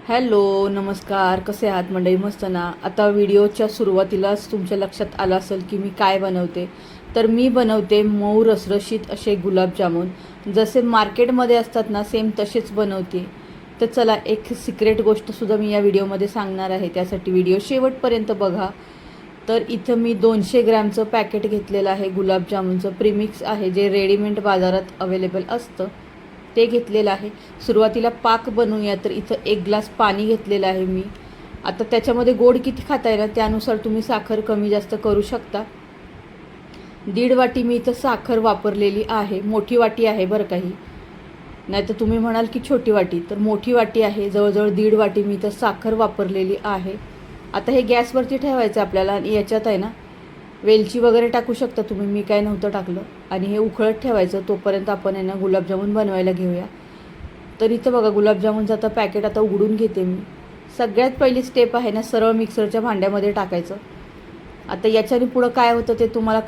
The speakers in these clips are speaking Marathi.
हॅलो नमस्कार, कसे आहात मंडळी? मस्त ना. आता व्हिडिओच्या सुरुवातीलाच तुमच्या लक्षात आलं असेल की मी काय बनवते. तर मी बनवते मऊ रसरशीत असे गुलाबजामुन. जसे मार्केटमध्ये असतात ना सेम तसेच बनवते. तर चला, एक सिक्रेट गोष्टसुद्धा मी या व्हिडिओमध्ये सांगणार आहे, त्यासाठी व्हिडिओ शेवटपर्यंत बघा. तर इथं मी 200 ग्रॅमचं पॅकेट घेतलेलं आहे गुलाबजामुनचं. प्रीमिक्स आहे, जे रेडीमेड बाजारात अवेलेबल असतं ते घेतलेलं आहे. सुरुवातीला पाक बनवूया. तर इथं 1 ग्लास पाणी घेतलेलं आहे मी. आता त्याच्यामध्ये गोड किती खाता येईल त्यानुसार तुम्ही साखर कमी जास्त करू शकता. 1.5 वाटी मी इथं साखर वापरलेली आहे. मोठी वाटी आहे बरं काही, नाही तर तुम्ही म्हणाल की छोटी वाटी, तर मोठी वाटी आहे. जवळजवळ 1.5 वाटी मी इथं साखर वापरलेली आहे. आता हे गॅसवरती ठेवायचं आपल्याला आणि याच्यात आहे ना वेलची वगैरे टाकू शकता तुम्ही, मी काय नव्हतं टाकलं. आणि हे उकळत ठेवायचं. तोपर्यंत आपण आहे ना गुलाबजामुन बनवायला घेऊया. तर इथं बघा, गुलाबजामुनचं आता पॅकेट आता उघडून घेते मी. सगळ्यात पहिली स्टेप आहे ना, सरळ मिक्सरच्या भांड्यामध्ये टाकायचं. आता याच्याने पुढं काय होतं ते तुम्हाला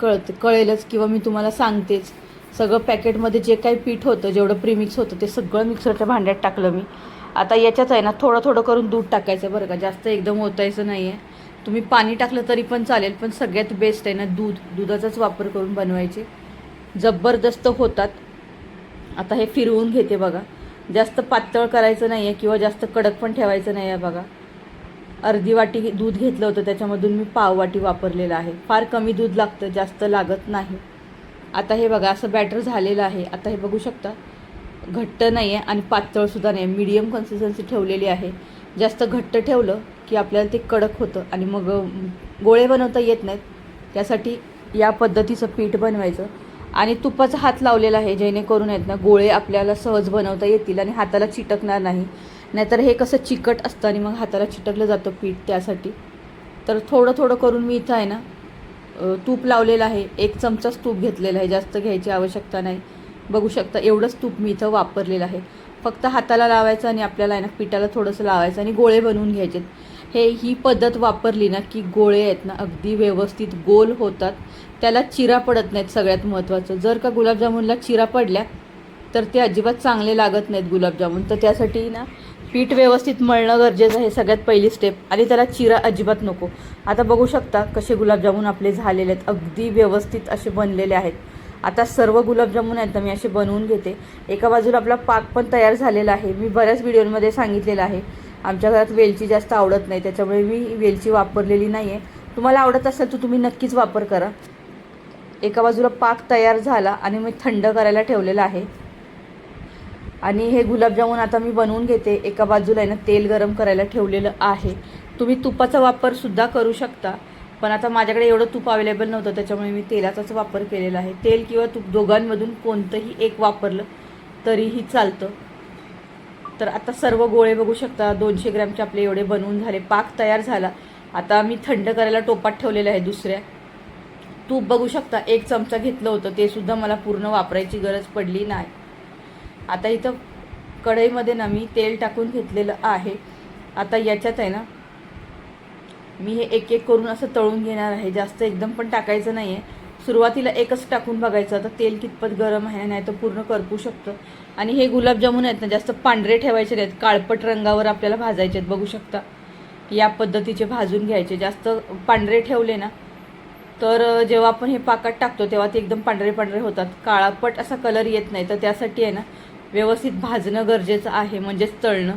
कळेलच किंवा मी तुम्हाला सांगतेच. सगळं पॅकेटमध्ये जे काही पीठ होतं, जेवढं प्रीमिक्स होतं ते सगळं मिक्सरच्या भांड्यात टाकलं मी. आता याच्यात आहे ना थोडं थोडं करून दूध टाकायचं बरं का, जास्त एकदम ओतायचं नाही आहे. तुम्ही पाणी टाकलं तरी पण चालेल, पण सगळ्यात बेस्ट आहे ना दुधाचाच वापर करून बनवायचे. जबरदस्त होतात. आता हे फिरवून घेते बघा. जास्त पातळ करायचं नाही आहे किंवा जास्त कडक पण ठेवायचं नाही आहे बघा. अर्धी वाटी दूध घेतलं होतं, त्याच्यामधून मी पाव वाटी वापरलेलं आहे. फार कमी दूध लागतं, जास्त लागत नाही. आता हे बघा, असं बॅटर झालेलं आहे. आता हे बघू शकता, घट्ट नाही आहे आणि पातळसुद्धा नाही, मीडियम कन्सिस्टन्सी ठेवलेली आहे. जास्त घट्ट ठेवलं की आपल्याला ते कडक होतं आणि मग गोळे बनवता येत नाहीत. त्यासाठी या पद्धतीचं पीठ बनवायचं. आणि तुपाचा हात लावलेला आहे, जेणेकरून आहेत ना गोळे आपल्याला सहज बनवता येतील आणि हाताला चिटकणार नाही. नाहीतर हे कसं चिकट असतं आणि मग हाताला चिटकलं जातं पीठ, त्यासाठी. तर थोडं थोडं करून मी इथं आहे ना तूप लावलेलं आहे. 1 चमचाच तूप घेतलेलं आहे, जास्त घ्यायची आवश्यकता नाही. बघू शकता, एवढंच तूप मी इथं वापरलेलं आहे. फक्त हाताला लावायचं आणि आपल्याला आहे ना पिठाला थोडंसं लावायचं आणि गोळे बनवून घ्यायचे. ही पद्धत वापरली ना की गोळे आहेत ना अगदी व्यवस्थित गोल होतात. त्याला चिरा पडत नाहीत. सगळ्यात महत्त्वाचं, जर का गुलाबजामुनला चिरा पडल्या तर ते अजिबात चांगले लागत नाहीत गुलाबजामुन. तर त्यासाठी ना पीठ व्यवस्थित मळणं गरजेचं आहे, सगळ्यात पहिली स्टेप. आणि त्याला चिरा अजिबात नको. आता बघू शकता कसे गुलाबजामुन आपले झालेले आहेत, अगदी व्यवस्थित असे बनलेले आहेत. आता सर्व गुलाबजामुन आहेत ना मी असे बनवून घेते. एका बाजूला आपला पाक पण तयार झालेला आहे. मी बऱ्याच व्हिडिओमध्ये सांगितलेलं आहे, आमच्या घरात वेलची जास्त आवडत नाही, त्याच्यामुळे मी वेलची वापरलेली नाही आहे. तुम्हाला आवडत असेल तर तुम्ही नक्कीच वापर करा. एका बाजूला पाक तयार झाला आणि मी थंड करायला ठेवलेला आहे. आणि हे गुलाबजामुन आता मी बनवून घेते. एका बाजूला आहे ना तेल गरम करायला ठेवलेलं आहे. तुम्ही तुपाचा वापरसुद्धा करू शकता, पण आता माझ्याकडे एवढं तूप अवेलेबल नव्हतं, त्याच्यामुळे मी तेलाचाच वापर केलेला आहे. तेल किंवा तूप दोघांमधून कोणतंही एक वापरलं तरीही चालतं. तर आता सर्व गोळे बघू शकता, 200 ग्रॅमचे आपले एवढे बनवून झाले. पाक तयार झाला. आता मी थंड करायला टोपात ठेवलेलं आहे दुसऱ्या. तूप बघू शकता, 1 चमचा घेतलं होतं, ते सुद्धा मला पूर्ण वापरायची गरज पडली नाही. आता इथं कढईमध्ये ना मी तेल टाकून घेतलेलं आहे. आता याच्यात आहे ना मी हे एक एक करून असं तळून घेणार आहे. जास्त एकदम पण टाकायचं नाही आहे. सुरुवातीला एकच टाकून बघायचं आता तेल कितपत गरम आहे, नाही तर पूर्ण करपू शकतं. आणि हे गुलाबजामुन आहेत ना जास्त पांढरे ठेवायचे नाहीत, काळपट रंगावर आपल्याला भाजायचे आहेत. बघू शकता, या पद्धतीचे भाजून घ्यायचे. जास्त पांढरे ठेवले ना तर जेव्हा आपण हे पाकात टाकतो तेव्हा ते एकदम पांढरे पांढरे होतात, काळापट असा कलर येत नाही. तर त्यासाठी आहे ना व्यवस्थित भाजणं गरजेचं आहे, म्हणजेच तळणं.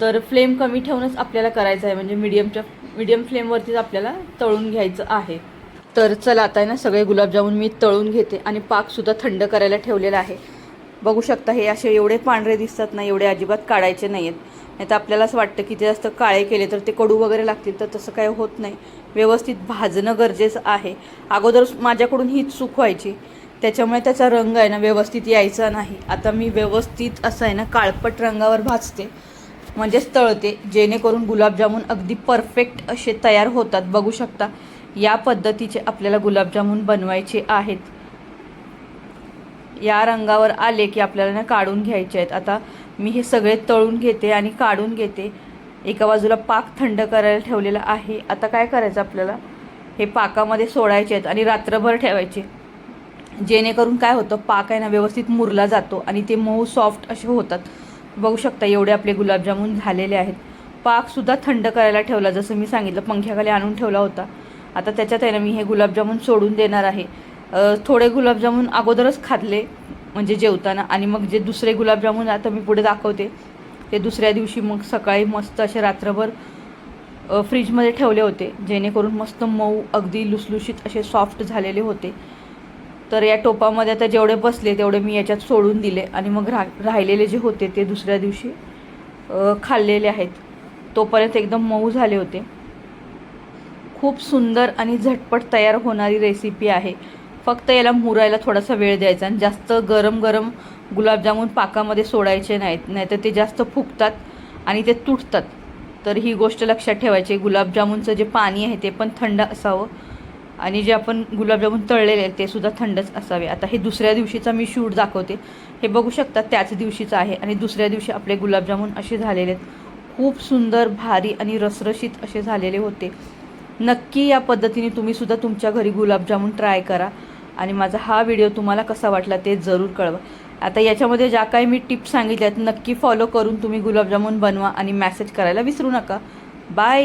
तर फ्लेम कमी ठेवूनच आपल्याला करायचं आहे, म्हणजे मीडियम फ्लेमवरतीच आपल्याला तळून घ्यायचं आहे. तर चला, आता आहे ना सगळे गुलाबजामुन मी तळून घेते आणि पाकसुद्धा थंड करायला ठेवलेला आहे. बघू शकता, हे असे एवढे पांढरे दिसतात ना, एवढे अजिबात काढायचे नाही आहेत. नाही तर आपल्याला असं वाटतं की ते जास्त काळे केले तर ते कडू वगैरे लागतील, तर तसं काही होत नाही. व्यवस्थित भाजणं गरजेचं आहे. अगोदर माझ्याकडून हीच चूक व्हायची, त्याच्यामुळे त्याचा रंग आहे ना व्यवस्थित यायचा नाही. आता मी व्यवस्थित असं आहे ना काळपट रंगावर भाजते, म्हणजेच तळते, जेणेकरून गुलाबजामुन अगदी परफेक्ट असे तयार होतात. बघू शकता, या पद्धतीचे आपल्याला गुलाबजामुन बनवायचे आहेत. या रंगावर आले की आपल्याला ना काढून घ्यायचे आहेत. आता मी हे सगळे तळून घेते आणि काढून घेते. एका बाजूला पाक थंड करायला ठेवलेला आहे. आता काय करायचं, आपल्याला हे पाकामध्ये सोडायचे आहेत आणि रात्रभर ठेवायचे, जेणेकरून काय होतं, पाक आहे ना व्यवस्थित मुरला जातो आणि ते मऊ सॉफ्ट असे होतात. बघू शकता, एवढे आपले गुलाबजामुन झालेले आहेत. पाकसुद्धा थंड करायला ठेवला, जसं मी सांगितलं पंख्याखाली आणून ठेवला होता. आता त्याच्यात आहे ना मी हे गुलाबजामुन सोडून देणार आहे. थोडे गुलाबजामुन अगोदरच खाल्ले म्हणजे जेवताना, आणि मग जे दुसरे गुलाबजामुन आता मी पुढे दाखवते ते दुसऱ्या दिवशी मग सकाळी मस्त असे रात्रभर फ्रीजमध्ये ठेवले होते, जेणेकरून मस्त मऊ अगदी लुसलुशीत असे सॉफ्ट झालेले होते. तर या टोपामध्ये आता जेवढे बसले तेवढे मी याच्यात सोडून दिले, आणि मग राहिलेले जे होते ते दुसऱ्या दिवशी खाल्लेले आहेत. तोपर्यंत एकदम मऊ झाले होते. खूप सुंदर आणि झटपट तयार होणारी रेसिपी आहे. फक्त याला मुरायला थोडासा वेळ द्यायचा, आणि जास्त गरम गरम गुलाबजामुन पाकामध्ये सोडायचे नाहीत, नाहीतर ते जास्त फुगतात आणि ते तुटतात. तर ही गोष्ट लक्षात ठेवायची. गुलाबजामुनचं जे पाणी आहे ते पण थंड असावं, आणि जे आपण गुलाबजामुन तळलेले आहेत ते सुद्धा थंडच असावे. आता हे दुसऱ्या दिवशीचा मी शूट दाखवते. हे बघू शकता त्याच दिवशीचं आहे, आणि दुसऱ्या दिवशी आपले गुलाबजामुन असे झालेले आहेत. खूप सुंदर, भारी आणि रसरशीत असे झालेले होते. नक्की या पद्धतीने तुम्ही सुद्धा तुमच्या घरी गुलाबजामुन ट्राय करा, आणि माझा हा व्हिडिओ तुम्हाला कसा वाटला ते जरूर कळवा. आता याच्यामध्ये ज्या काही मी टिप्स सांगितल्या आहेत नक्की फॉलो करून तुम्ही गुलाबजामुन बनवा, आणि मॅसेज करायला विसरू नका. बाय.